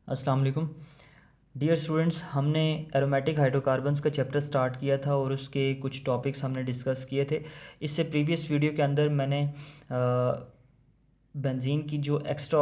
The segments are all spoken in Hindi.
अस्सलाम वालेकुम डियर स्टूडेंट्स। हमने एरोमेटिक हाइड्रोकार्बन्स का चैप्टर स्टार्ट किया था और उसके कुछ टॉपिक्स हमने डिस्कस किए थे। इससे प्रीवियस वीडियो के अंदर मैंने बेंजीन की जो एक्स्ट्रा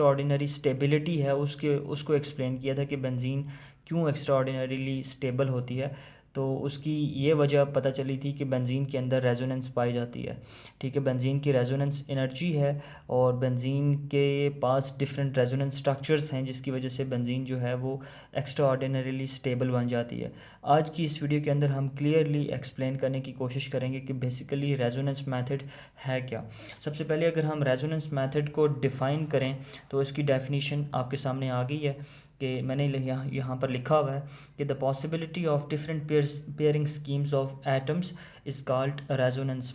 ऑर्डिनरी स्टेबिलिटी है उसको एक्सप्लेन किया था कि बेंजीन क्यों एक्स्ट्रा ऑर्डिनरीली स्टेबल होती है। तो उसकी ये वजह पता चली थी कि बेंजीन के अंदर रेजोनेंस पाई जाती है। ठीक है, बेंजीन की रेजोनेंस एनर्जी है और बेंजीन के पास डिफरेंट रेजोनेंस स्ट्रक्चर्स हैं जिसकी वजह से बेंजीन जो है वो एक्स्ट्रा ऑर्डिनरीली स्टेबल बन जाती है। आज की इस वीडियो के अंदर हम क्लियरली एक्सप्लेन करने की कोशिश करेंगे कि बेसिकली रेजोनेंस मेथड है क्या। सबसे पहले अगर हम रेजोनेंस मेथड को डिफ़ाइन करें तो इसकी डेफिनीशन आपके सामने आ गई है कि मैंने यहाँ पर लिखा हुआ है कि the possibility of different pairing schemes of atoms is called resonance.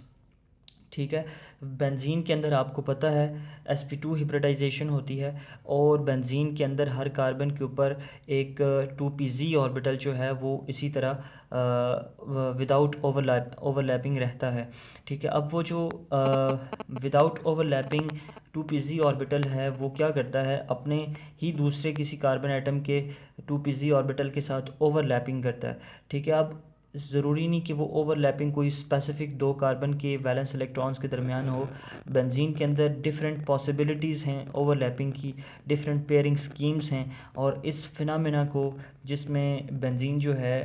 ठीक है, बेंजीन के अंदर आपको पता है sp2 हिब्रिडाइजेशन होती है और बेंजीन के अंदर हर कार्बन के ऊपर एक 2pz ऑर्बिटल जो है वो इसी तरह विदाउट ओवरलैपिंग रहता है। ठीक है, अब वो जो विदाउट ओवरलैपिंग 2pz ऑर्बिटल है वो क्या करता है, अपने ही दूसरे किसी कार्बन एटम के 2pz ऑर्बिटल के साथ ओवरलैपिंग करता है। ठीक है, अब ज़रूरी नहीं कि वो ओवरलैपिंग कोई स्पेसिफिक दो कार्बन के वैलेंस इलेक्ट्रॉन्स के दरमियान हो। बेंजीन के अंदर डिफरेंट पॉसिबिलिटीज़ हैं ओवरलैपिंग की, डिफरेंट पेयरिंग स्कीम्स हैं और इस फिनोमेना को जिसमें बेंजीन जो है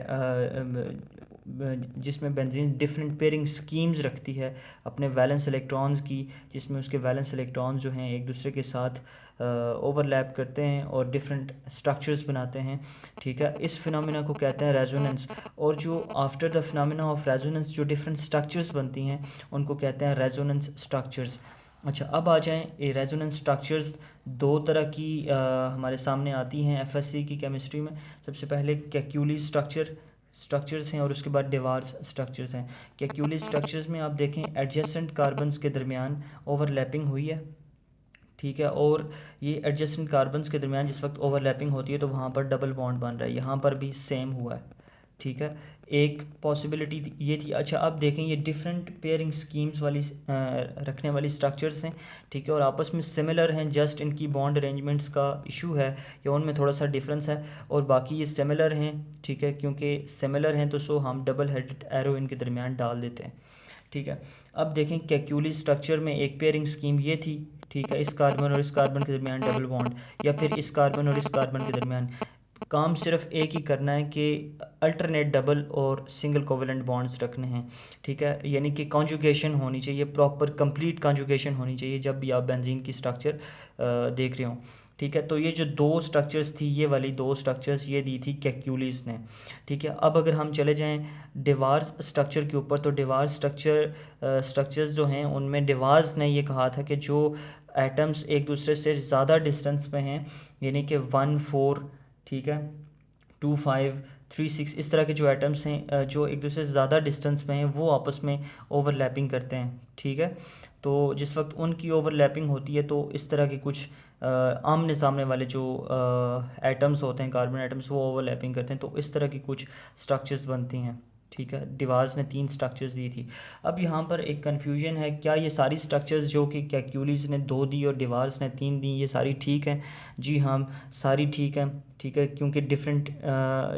जिसमें बेंजीन डिफरेंट पेयरिंग स्कीम्स रखती है अपने वैलेंस इलेक्ट्रॉन्स की, जिसमें उसके वैलेंस इलेक्ट्रॉन्स जो हैं एक दूसरे के साथ ओवरलैप करते हैं और डिफरेंट स्ट्रक्चर्स बनाते हैं। ठीक है, इस फिनोमेना को कहते हैं रेजोनेंस। और जो after the phenomena of resonance जो डिफरेंट स्ट्रक्चर्स बनती हैं उनको कहते हैं रेजोनेंस स्ट्रक्चर्स। अच्छा, अब आ जाएं ये रेजोनेंस स्ट्रक्चर्स दो तरह की हमारे सामने आती हैं एफएससी की केमिस्ट्री में। सबसे पहले कैक्यूली स्ट्रक्चर्स हैं और उसके बाद डिवार्स स्ट्रक्चर्स हैं। कैक्यूली स्ट्रक्चर्स में आप देखें एडजेसेंट कार्बन्स के दरमियान ओवरलैपिंग हुई है। ठीक है, और ये एडजेसेंट कार्बन्स के दरमियान जिस वक्त ओवरलैपिंग होती है तो वहाँ पर डबल बॉन्ड बन रहा है, यहाँ पर भी सेम हुआ है। ठीक है, एक पॉसिबिलिटी ये थी। अच्छा, अब देखें ये डिफरेंट पेयरिंग स्कीम्स वाली रखने वाली स्ट्रक्चर्स हैं। ठीक है, और आपस में सिमिलर हैं, जस्ट इनकी बॉन्ड अरेंजमेंट्स का इशू है या उनमें थोड़ा सा डिफरेंस है और बाकी ये सिमिलर हैं। ठीक है, क्योंकि सिमिलर हैं तो सो हम डबल हेडेड एरो इनके दरमियान डाल देते हैं। ठीक है, अब देखें कैक्यूली स्ट्रक्चर में एक पेयरिंग स्कीम ये थी। ठीक है, इस कार्बन और इस कार्बन के दरमियान डबल बॉन्ड, या फिर इस कार्बन और इस कार्बन के दरमियान। काम सिर्फ एक ही करना है कि अल्टरनेट डबल और सिंगल कोवेलेंट बॉन्ड्स रखने हैं। ठीक है, यानी कि कॉन्जुगेशन होनी चाहिए, प्रॉपर कंप्लीट कॉन्जुगेशन होनी चाहिए जब भी आप बेंजीन की स्ट्रक्चर देख रहे हो। ठीक है, तो ये जो दो स्ट्रक्चर्स थी, ये वाली दो स्ट्रक्चर्स ये दी थी कैक्यूलीज ने। ठीक है, अब अगर हम चले जाएं डिवार्स स्ट्रक्चर के ऊपर तो डिवार्स स्ट्रक्चर्स जो हैं उनमें डिवार्स ने ये कहा था कि जो एटम्स एक दूसरे से ज़्यादा डिस्टेंस पे हैं, यानी कि 1 4, ठीक है, 2 5 3 6, इस तरह के जो एटम्स हैं जो एक दूसरे से ज़्यादा डिस्टेंस पे हैं वो आपस में ओवरलैपिंग करते हैं। ठीक है, तो जिस वक्त उनकी ओवरलैपिंग होती है तो इस तरह के कुछ आमने सामने वाले जो एटम्स होते हैं, कार्बन एटम्स, वो ओवरलैपिंग करते हैं तो इस तरह की कुछ स्ट्रक्चर्स बनती हैं। ठीक है, डिवार्स ने 3 स्ट्रक्चर्स दी थी। अब यहाँ पर एक कन्फ्यूजन है, क्या ये सारी स्ट्रक्चर्स जो कि कैक्यूलीज ने 2 दी और डिवार्स ने 3 दी, ये सारी ठीक हैं? जी हाँ, सारी ठीक हैं। ठीक है, क्योंकि डिफरेंट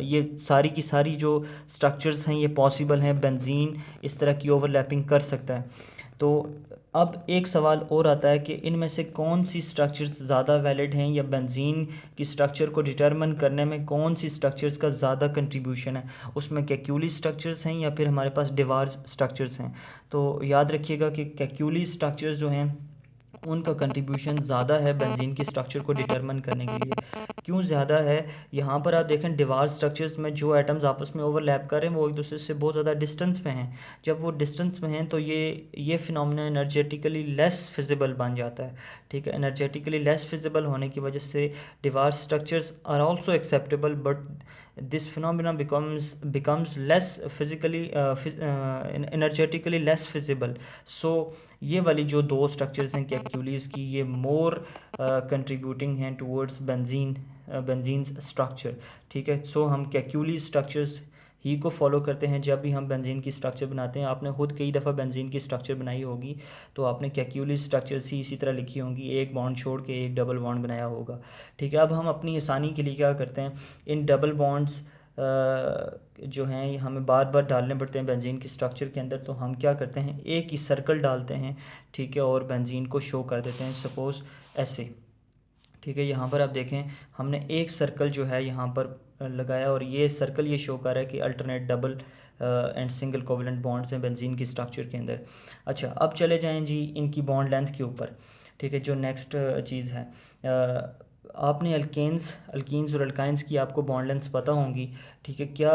ये सारी की सारी जो स्ट्रक्चर्स हैं ये पॉसिबल हैं, बेंजीन इस तरह की ओवरलैपिंग कर सकता है। तो अब एक सवाल और आता है कि इनमें से कौन सी स्ट्रक्चर्स ज़्यादा वैलिड हैं, या बेंजीन की स्ट्रक्चर को डिटरमिन करने में कौन सी स्ट्रक्चर्स का ज़्यादा कंट्रीब्यूशन है, उसमें कैक्यूली स्ट्रक्चर्स हैं या फिर हमारे पास डिवार्स स्ट्रक्चर्स हैं। तो याद रखिएगा कि कैक्यूली स्ट्रक्चर्स जो हैं उनका कंट्रीब्यूशन ज़्यादा है बेंजीन की स्ट्रक्चर को डिटरमिन करने के लिए। क्यों ज़्यादा है? यहाँ पर आप देखें डिवार्स स्ट्रक्चर्स में जो एटम्स आपस में ओवरलैप कर रहे हैं वो एक दूसरे से बहुत ज़्यादा डिस्टेंस पे हैं। जब वो डिस्टेंस में हैं तो ये फिनोमेना एनर्जेटिकली लेस फिजिबल बन जाता है। ठीक है, एनर्जेटिकली लेस फिजिबल होने की वजह से Dewar structures are also acceptable, but this phenomena becomes less physically energetically less visible. So ये वाली जो दो स्ट्रक्चर्स हैं कैक्यूलीज की, ये मोर कंट्रीब्यूटिंग हैं टूवर्ड्स बेंजीन स्ट्रक्चर। ठीक है, सो हम कैक्यूली स्ट्रक्चर्स ही को फॉलो करते हैं जब भी हम बेंजीन की स्ट्रक्चर बनाते हैं। आपने खुद कई दफ़ा बेंजीन की स्ट्रक्चर बनाई होगी, तो आपने कैक्यूली स्ट्रक्चर सी इसी तरह लिखी होंगी, एक बॉन्ड छोड़ के एक डबल बॉन्ड बनाया होगा। ठीक है, अब हम अपनी आसानी के लिए क्या करते हैं, इन डबल बॉन्ड्स जो हैं हमें बार बार डालने पड़ते हैं बेंजीन की स्ट्रक्चर के अंदर, तो हम क्या करते हैं, एक ही सर्कल डालते हैं। ठीक है, और बेंजीन को शो कर देते हैं सपोज़ ऐसे। ठीक है, यहाँ पर आप देखें हमने एक सर्कल जो है यहाँ पर लगाया, और ये सर्कल ये शो कर रहा है कि alternate double and single covalent bonds हैं बेंजीन की स्ट्रक्चर के अंदर। अच्छा, अब चले जाएं जी इनकी बॉन्ड लेंथ के ऊपर। ठीक है, जो नेक्स्ट चीज़ है, आपने अल्कीन्स और अल्काइंस की आपको बॉन्ड लेंथ्स पता होंगी। ठीक है, क्या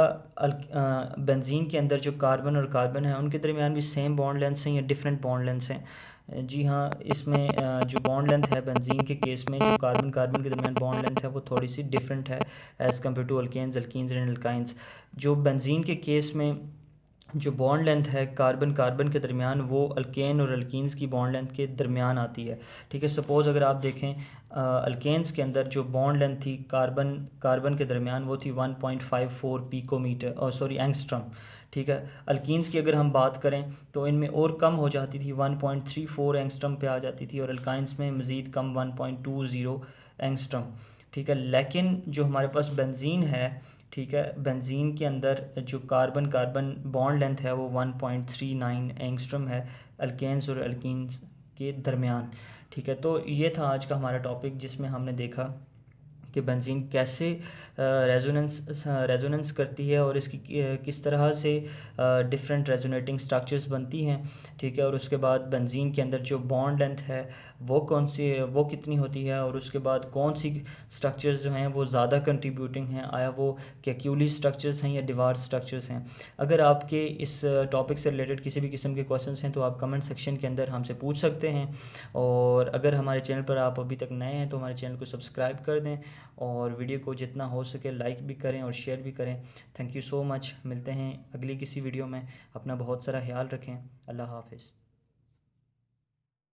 बेंजीन के अंदर जो कार्बन और कार्बन है उनके दरमियान भी सेम बॉन्ड लेंथ्स हैं या डिफरेंट बॉन्ड लेंथ्स हैं? जी हाँ, इसमें जो बॉन्ड लेंथ है बेंजीन के केस में, जो कार्बन कार्बन के दरमियान बॉन्ड लेंथ है वो थोड़ी सी डिफरेंट है as compare to alkanes and alkynes. जो बेंजीन के केस में जो बॉन्ड लेंथ है कार्बन कार्बन के दरमियान, वो अल्केन और अल्कीन्स की बॉन्ड लेंथ के दरमियान आती है। ठीक है, सपोज़ अगर आप देखें अल्केन्स के अंदर जो बॉन्ड लेंथ थी कार्बन कार्बन के दरमियान, वो थी 1.54 पिकोमीटर, और सॉरी एंगस्ट्रम। ठीक है, अल्कीन्स की अगर हम बात करें तो इनमें और कम हो जाती थी, 1.34 एंगस्ट्रम पे आ जाती थी, और अल्काइंस में मज़ीद कम 1.20 एंगस्ट्रम। ठीक है, लेकिन जो हमारे पास बेंजीन है, ठीक है, बेंजीन के अंदर जो कार्बन कार्बन बॉन्ड लेंथ है वो 1.39 एंगस्ट्रम है अल्केन्स और अल्कीन्स के दरमियान। ठीक है, तो ये था आज का हमारा टॉपिक, जिसमें हमने देखा कि बेंजीन कैसे रेजोनेंस करती है और इसकी किस तरह से डिफरेंट रेजोनेटिंग स्ट्रक्चर्स बनती हैं। ठीक है, और उसके बाद बेंजीन के अंदर जो बॉन्ड लेंथ है वो वो कितनी होती है, और उसके बाद कौन सी स्ट्रक्चर्स जो हैं वो ज़्यादा कंट्रीब्यूटिंग हैं, आया वो कैक्यूली स्ट्रक्चर्स हैं या डिवार स्ट्रक्चर्स हैं। अगर आपके इस टॉपिक से रिलेटेड किसी भी किस्म के क्वेश्चंस हैं तो आप कमेंट सेक्शन के अंदर हमसे पूछ सकते हैं, और अगर हमारे चैनल पर आप अभी तक नए हैं तो हमारे चैनल को सब्सक्राइब कर दें, और वीडियो को जितना हो सके लाइक भी करें और शेयर भी करें। थैंक यू सो मच, मिलते हैं अगली किसी वीडियो में। अपना बहुत सारा ख्याल रखें। अल्लाह हाफ़िज़।